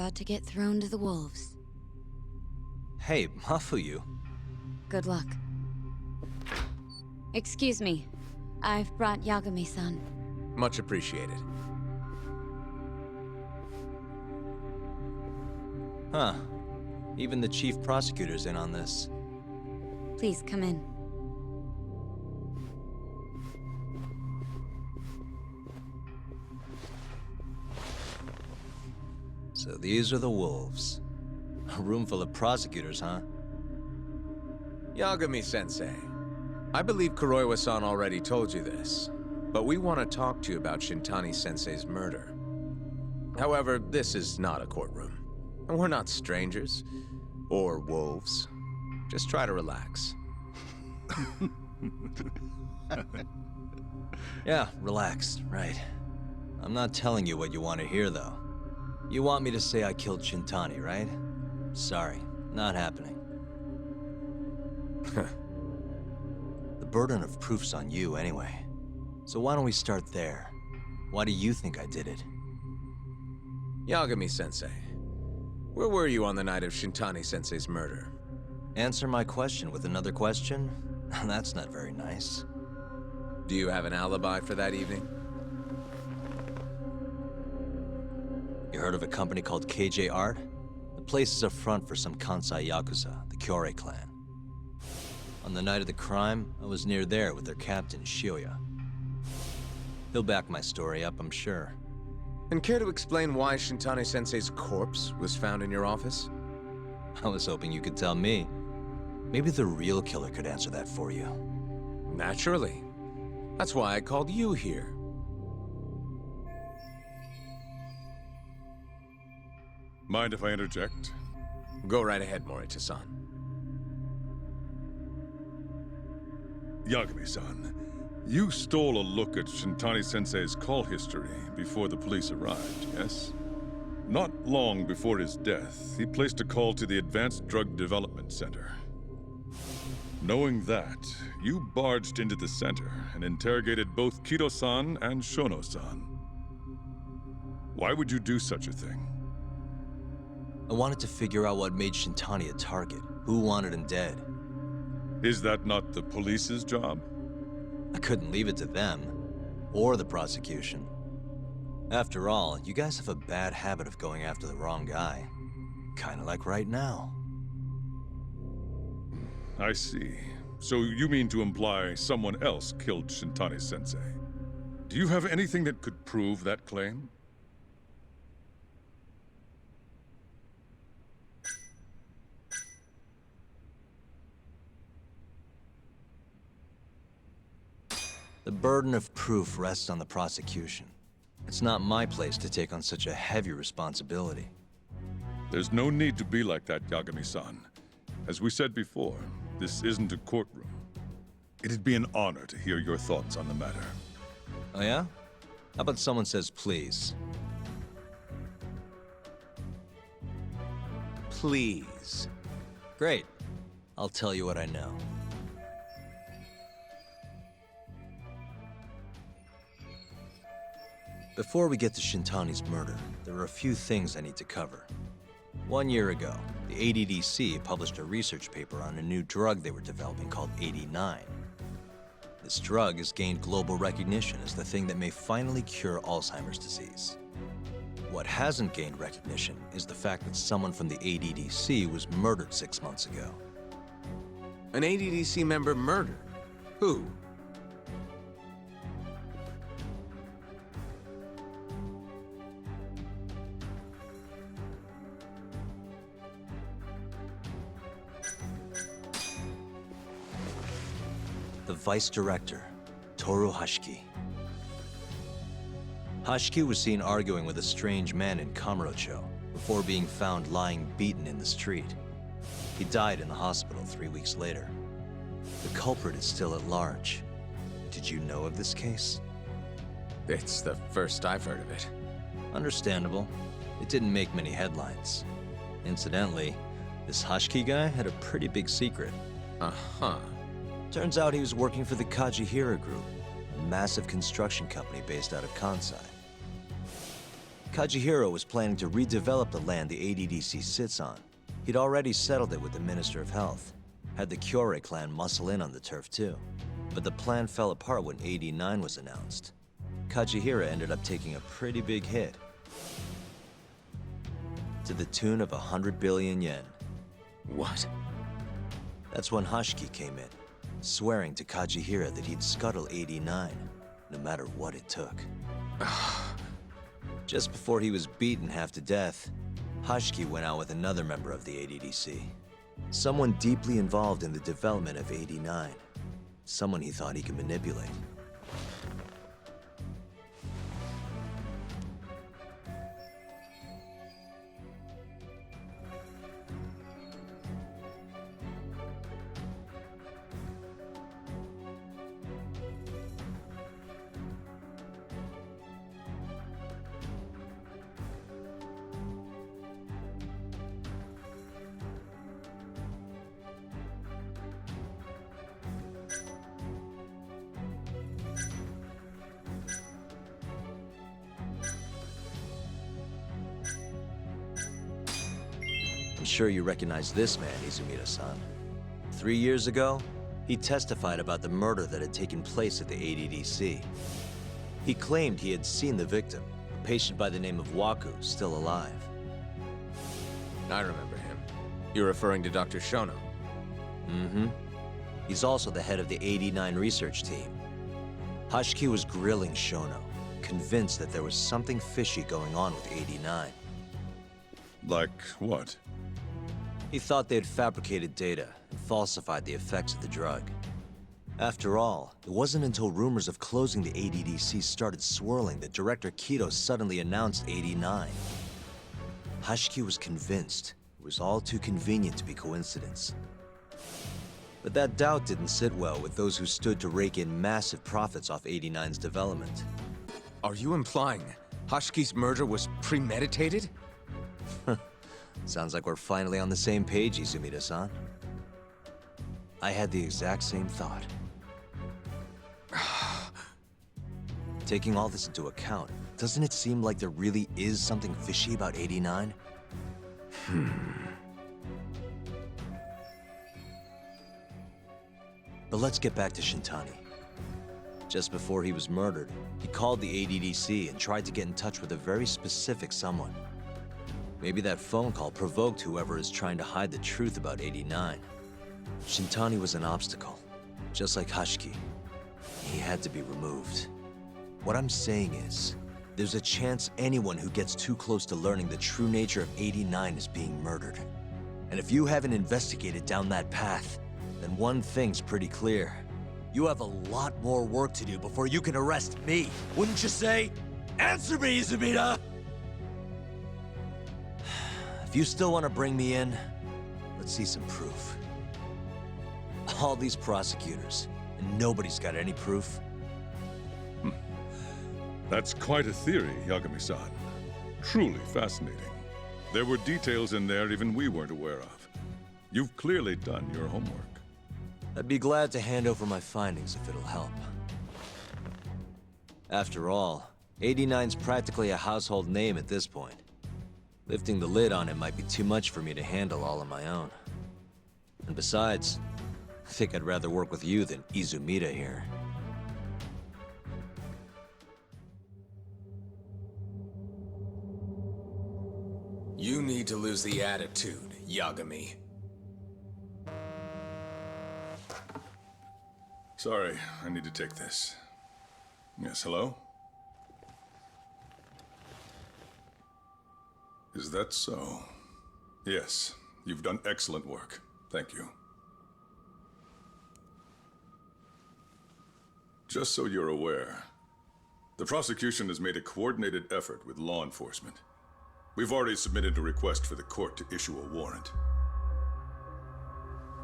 about to get thrown to the wolves. Hey, Mafuyu. Good luck. Excuse me. I've brought Yagami-san. Much appreciated. Huh. Even the chief prosecutor's in on this. Please come in. So these are the wolves. A room full of prosecutors, huh? Yagami-sensei, I believe Kuroiwa-san already told you this, but we want to talk to you about Shintani-sensei's murder. However, this is not a courtroom, and we're not strangers, or wolves. Just try to relax. Yeah, relax, right. I'm not telling you what you want to hear, though. You want me to say I killed Shintani, right? Sorry, not happening. The burden of proof's on you anyway. So why don't we start there? Why do you think I did it? Yagami-sensei, where were you on the night of Shintani-sensei's murder? Answer my question with another question? That's not very nice. Do you have an alibi for that evening? You heard of a company called KJ Art? The place is a front for some Kansai Yakuza, the Kyorei clan. On the night of the crime, I was near there with their captain, Shioya. He'll back my story up, I'm sure. And care to explain why Shintani-sensei's corpse was found in your office? I was hoping you could tell me. Maybe the real killer could answer that for you. Naturally. That's why I called you here. Mind if I interject? Go right ahead, Morita-san. Yagami-san, you stole a look at Shintani-sensei's call history before the police arrived, yes? Not long before his death, he placed a call to the Advanced Drug Development Center. Knowing that, you barged into the center and interrogated both Kido-san and Shono-san. Why would you do such a thing? I wanted to figure out what made Shintani a target, who wanted him dead. Is that not the police's job? I couldn't leave it to them, or the prosecution. After all, you guys have a bad habit of going after the wrong guy. Kinda like right now. I see. So you mean to imply someone else killed Shintani-sensei? Do you have anything that could prove that claim? The burden of proof rests on the prosecution. It's not my place to take on such a heavy responsibility. There's no need to be like that, Yagami-san. As we said before, this isn't a courtroom. It'd be an honor to hear your thoughts on the matter. Oh yeah? How about someone says please? Please. Great. I'll tell you what I know. Before we get to Shintani's murder, there are a few things I need to cover. 1 year ago, the ADDC published a research paper on a new drug they were developing called 89. This drug has gained global recognition as the thing that may finally cure Alzheimer's disease. What hasn't gained recognition is the fact that someone from the ADDC was murdered 6 months ago. An ADDC member murdered? Who? The vice director, Toru Hashiki. Hashiki was seen arguing with a strange man in Kamurocho before being found lying beaten in the street. He died in the hospital 3 weeks later. The culprit is still at large. Did you know of this case? It's the first I've heard of it. Understandable. It didn't make many headlines. Incidentally, this Hashiki guy had a pretty big secret. Uh-huh. Turns out he was working for the Kajihira Group, a massive construction company based out of Kansai. Kajihiro was planning to redevelop the land the ADDC sits on. He'd already settled it with the Minister of Health. Had the Kyorei clan muscle in on the turf too. But the plan fell apart when 89 was announced. Kajihiro ended up taking a pretty big hit. To the tune of 100 billion yen. What? That's when Hashiki came in, swearing to Kajihiro that he'd scuttle 89, no matter what it took. Just before he was beaten half to death, Hashiki went out with another member of the ADDC. Someone deeply involved in the development of 89. Someone he thought he could manipulate. I'm sure you recognize this man, Izumida-san. 3 years ago, he testified about the murder that had taken place at the ADDC. He claimed he had seen the victim, a patient by the name of Waku, still alive. I remember him. You're referring to Dr. Shono? Mm-hmm. He's also the head of the 89 research team. Hashiki was grilling Shono, convinced that there was something fishy going on with 89. Like what? He thought they had fabricated data and falsified the effects of the drug. After all, it wasn't until rumors of closing the ADDC started swirling that Director Kido suddenly announced 89. Hashiki was convinced it was all too convenient to be coincidence. But that doubt didn't sit well with those who stood to rake in massive profits off 89's development. Are you implying Hashiki's murder was premeditated? Sounds like we're finally on the same page, Izumida-san. I had the exact same thought. Taking all this into account, doesn't it seem like there really is something fishy about 89? But let's get back to Shintani. Just before he was murdered, he called the ADDC and tried to get in touch with a very specific someone. Maybe that phone call provoked whoever is trying to hide the truth about 89. Shintani was an obstacle, just like Hashiki. He had to be removed. What I'm saying is, there's a chance anyone who gets too close to learning the true nature of 89 is being murdered. And if you haven't investigated down that path, then one thing's pretty clear. You have a lot more work to do before you can arrest me, wouldn't you say? Answer me, Izumida! If you still want to bring me in, let's see some proof. All these prosecutors, and nobody's got any proof. That's quite a theory, Yagami-san. Truly fascinating. There were details in there even we weren't aware of. You've clearly done your homework. I'd be glad to hand over my findings if it'll help. After all, 89's practically a household name at this point. Lifting the lid on it might be too much for me to handle all on my own. And besides, I think I'd rather work with you than Izumida here. You need to lose the attitude, Yagami. Sorry, I need to take this. Yes, hello? Is that so? Yes, you've done excellent work. Thank you. Just so you're aware, the prosecution has made a coordinated effort with law enforcement. We've already submitted a request for the court to issue a warrant.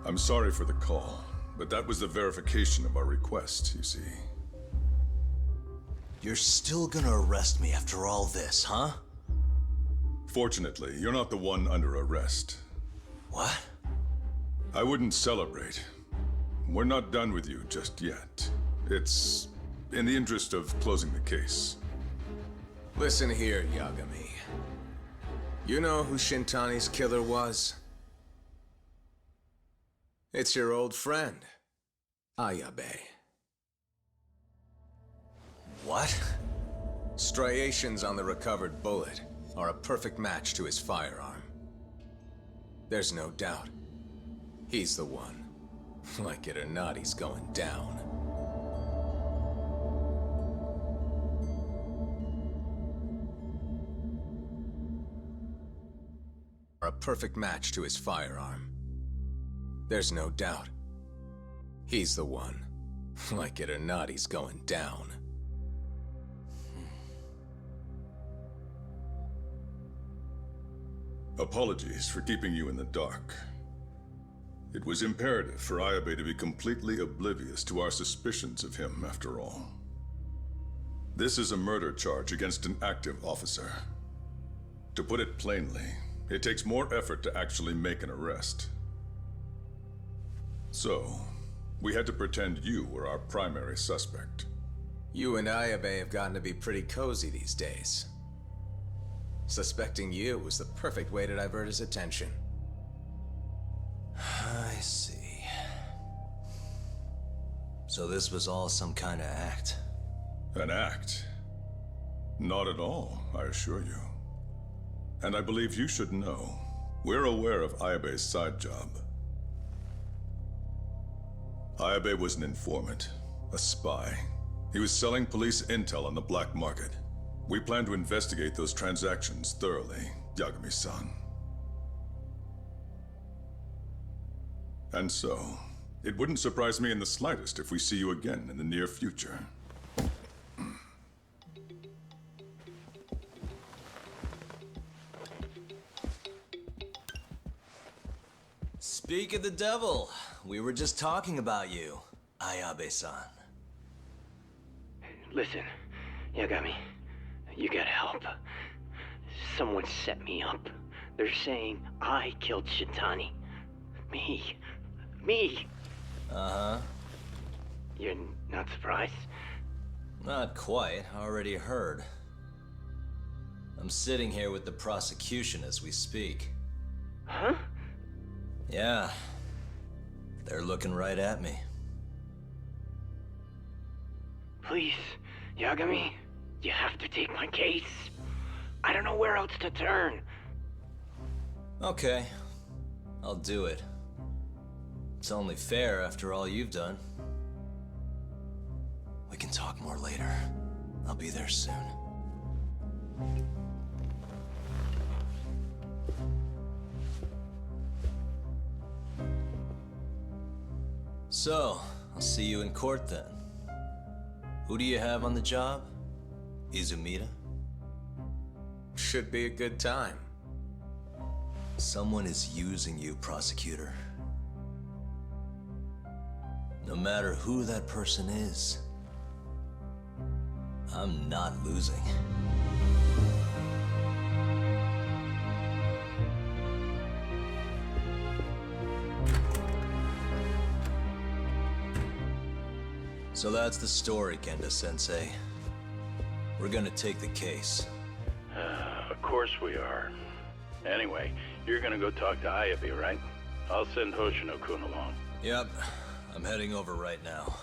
I'm sorry for the call, but that was the verification of our request, you see. You're still gonna arrest me after all this, huh? Fortunately, you're not the one under arrest. What? I wouldn't celebrate. We're not done with you just yet. It's in the interest of closing the case. Listen here, Yagami. You know who Shintani's killer was? It's your old friend, Ayabe. What? Striations on the recovered bullet are a perfect match to his firearm. There's no doubt. He's the one. Like it or not, he's going down. A perfect match to his firearm. There's no doubt. He's the one. Like it or not, he's going down. Apologies for keeping you in the dark. It was imperative for Ayabe to be completely oblivious to our suspicions of him, after all. This is a murder charge against an active officer. To put it plainly, it takes more effort to actually make an arrest. So, we had to pretend you were our primary suspect. You and Ayabe have gotten to be pretty cozy these days. Suspecting you was the perfect way to divert his attention. I see. So this was all some kind of act? An act? Not at all, I assure you. And I believe you should know, we're aware of Ayabe's side job. Ayabe was an informant, a spy. He was selling police intel on the black market. We plan to investigate those transactions thoroughly, Yagami-san. And so, it wouldn't surprise me in the slightest if we see you again in the near future. Speak of the devil, we were just talking about you, Ayabe-san. Listen, Yagami, you gotta help. Someone set me up. They're saying I killed Shintani. Me. Uh-huh. You're not surprised? Not quite, already heard. I'm sitting here with the prosecution as we speak. Huh? Yeah. They're looking right at me. Please, Yagami, you have to take my case. I don't know where else to turn. Okay. I'll do it. It's only fair after all you've done. We can talk more later. I'll be there soon. So, I'll see you in court then. Who do you have on the job? Izumida? Should be a good time. Someone is using you, prosecutor. No matter who that person is, I'm not losing. So that's the story, Kenda-sensei. We're gonna take the case. Of course we are. Anyway, you're gonna go talk to Ayabe, right? I'll send Hoshino-kun along. Yep, I'm heading over right now.